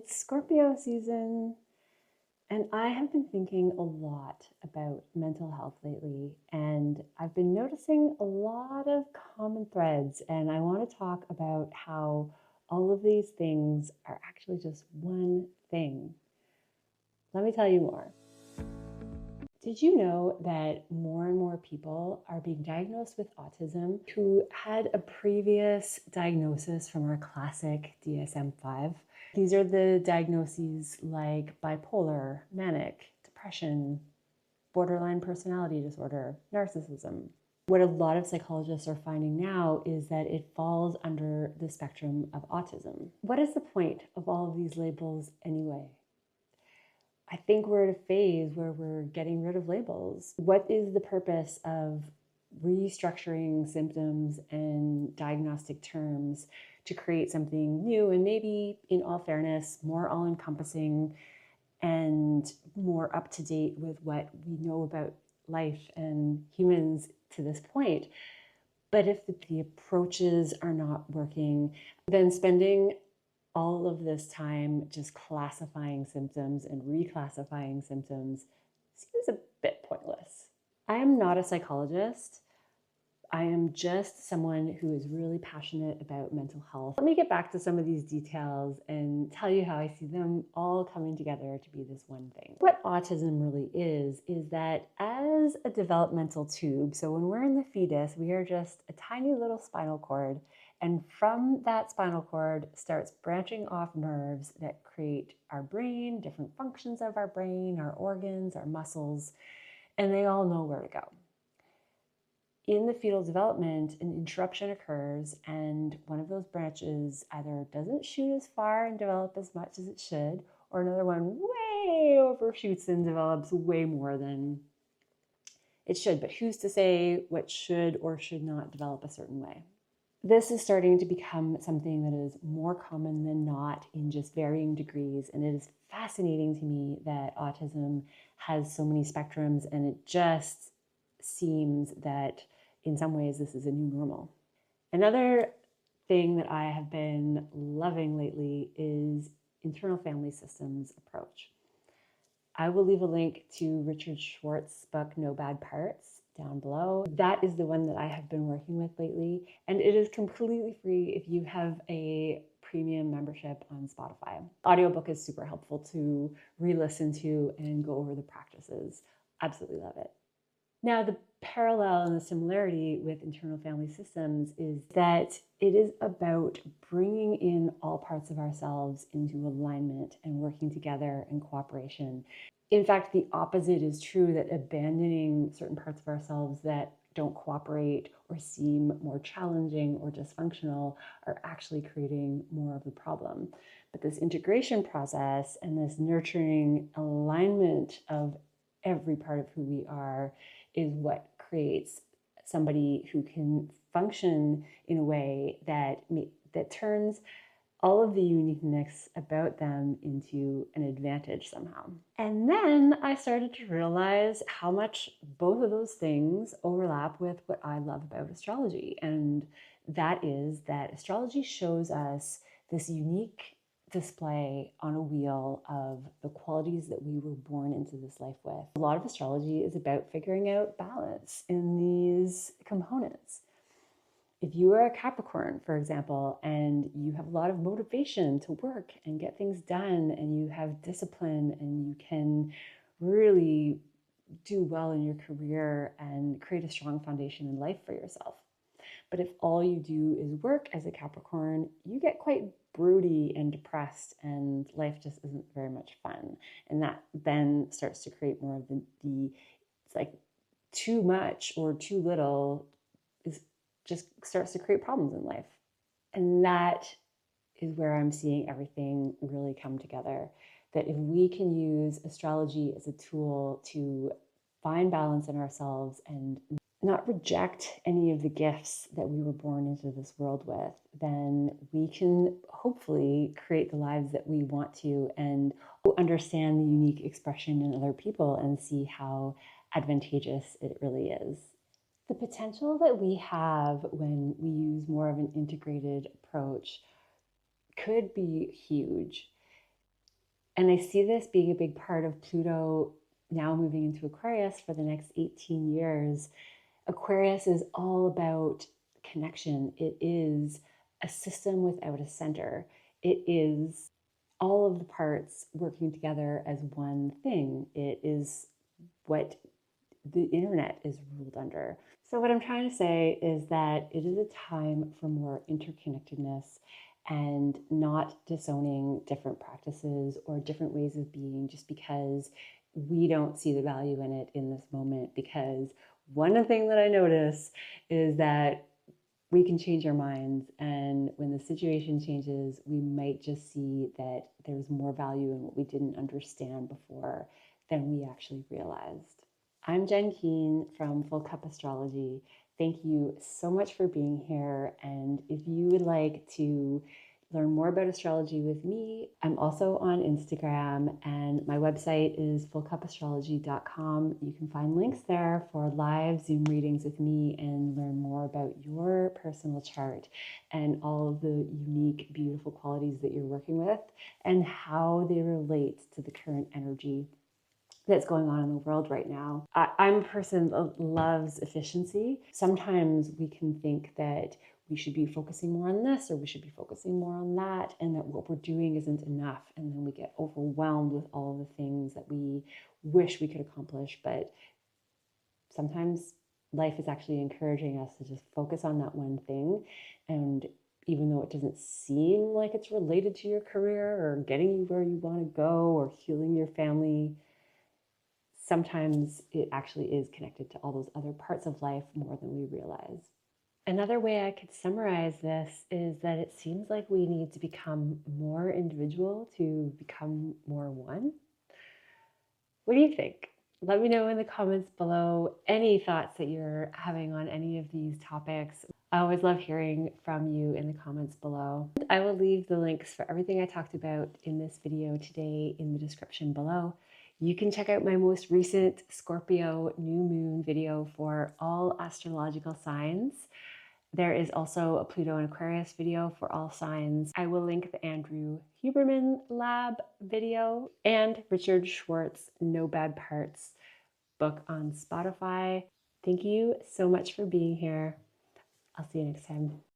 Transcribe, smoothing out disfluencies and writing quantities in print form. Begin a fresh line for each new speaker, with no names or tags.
It's Scorpio season, and I have been thinking a lot about mental health lately, and I've been noticing a lot of common threads, and I want to talk about how all of these things are actually just one thing. Let me tell you more. Did you know that more and more people are being diagnosed with autism who had a previous diagnosis from our classic DSM-5? These are the diagnoses like bipolar, manic, depression, borderline personality disorder, narcissism. What a lot of psychologists are finding now is that it falls under the spectrum of autism. What is the point of all of these labels anyway? I think we're at a phase where we're getting rid of labels. What is the purpose of restructuring symptoms and diagnostic terms to create something new and maybe, in all fairness, more all-encompassing and more up-to-date with what we know about life and humans to this point? But if the approaches are not working, then spending all of this time just classifying symptoms and reclassifying symptoms seems a bit pointless. I am not a psychologist. I am just someone who is really passionate about mental health. Let me get back to some of these details and tell you how I see them all coming together to be this one thing. What autism really is that as a developmental tube, so when we're in the fetus, we are just a tiny little spinal cord, and from that spinal cord starts branching off nerves that create our brain, different functions of our brain, our organs, our muscles, and they all know where to go. In the fetal development, an interruption occurs, and one of those branches either doesn't shoot as far and develop as much as it should, or another one way overshoots and develops way more than it should. But who's to say what should or should not develop a certain way? This is starting to become something that is more common than not in just varying degrees, and it is fascinating to me that autism has so many spectrums, and it just seems that in some ways this is a new normal. Another thing that I have been loving lately is internal family systems approach. I will leave a link to Richard Schwartz's book, No Bad Parts, down below. That is the one that I have been working with lately, and it is completely free if you have a premium membership on Spotify. The audiobook is super helpful to re-listen to and go over the practices. Absolutely love it. Now, the parallel and the similarity with internal family systems is that it is about bringing in all parts of ourselves into alignment and working together in cooperation. In fact, the opposite is true, that abandoning certain parts of ourselves that don't cooperate or seem more challenging or dysfunctional are actually creating more of the problem. But this integration process and this nurturing alignment of every part of who we are is what creates somebody who can function in a way that turns all of the uniqueness about them into an advantage somehow. And then I started to realize how much both of those things overlap with what I love about astrology. And that is that astrology shows us this unique display on a wheel of the qualities that we were born into this life with. A lot of astrology is about figuring out balance in these components. If you are a Capricorn, for example, and you have a lot of motivation to work and get things done, and you have discipline, and you can really do well in your career and create a strong foundation in life for yourself. But if all you do is work as a Capricorn, you get quite broody and depressed, and life just isn't very much fun. And that then starts to create more of the it's like too much or too little just starts to create problems in life. And that is where I'm seeing everything really come together. That if we can use astrology as a tool to find balance in ourselves and not reject any of the gifts that we were born into this world with, then we can hopefully create the lives that we want to and understand the unique expression in other people and see how advantageous it really is. The potential that we have when we use more of an integrated approach could be huge. And I see this being a big part of Pluto now moving into Aquarius for the next 18 years. Aquarius is all about connection. It is a system without a center. It is all of the parts working together as one thing. It is what the internet is ruled under. So what I'm trying to say is that it is a time for more interconnectedness and not disowning different practices or different ways of being just because we don't see the value in it in this moment. Because one thing that I notice is that we can change our minds, and when the situation changes, we might just see that there's more value in what we didn't understand before than we actually realized. I'm Jen Keen from Full Cup Astrology. Thank you so much for being here. And if you would like to learn more about astrology with me, I'm also on Instagram, and my website is fullcupastrology.com. You can find links there for live Zoom readings with me and learn more about your personal chart and all of the unique, beautiful qualities that you're working with and how they relate to the current energy that's going on in the world right now. I'm a person that loves efficiency. Sometimes we can think that we should be focusing more on this or we should be focusing more on that, and that what we're doing isn't enough. And then we get overwhelmed with all the things that we wish we could accomplish. But sometimes life is actually encouraging us to just focus on that one thing. And even though it doesn't seem like it's related to your career or getting you where you want to go or healing your family, sometimes it actually is connected to all those other parts of life more than we realize. Another way I could summarize this is that it seems like we need to become more individual to become more one. What do you think? Let me know in the comments below any thoughts that you're having on any of these topics. I always love hearing from you in the comments below. I will leave the links for everything I talked about in this video today in the description below. You can check out my most recent Scorpio new moon video for all astrological signs. There is also a Pluto and Aquarius video for all signs. I will link the Andrew Huberman lab video and Richard Schwartz No Bad Parts book on Spotify. Thank you so much for being here. I'll see you next time.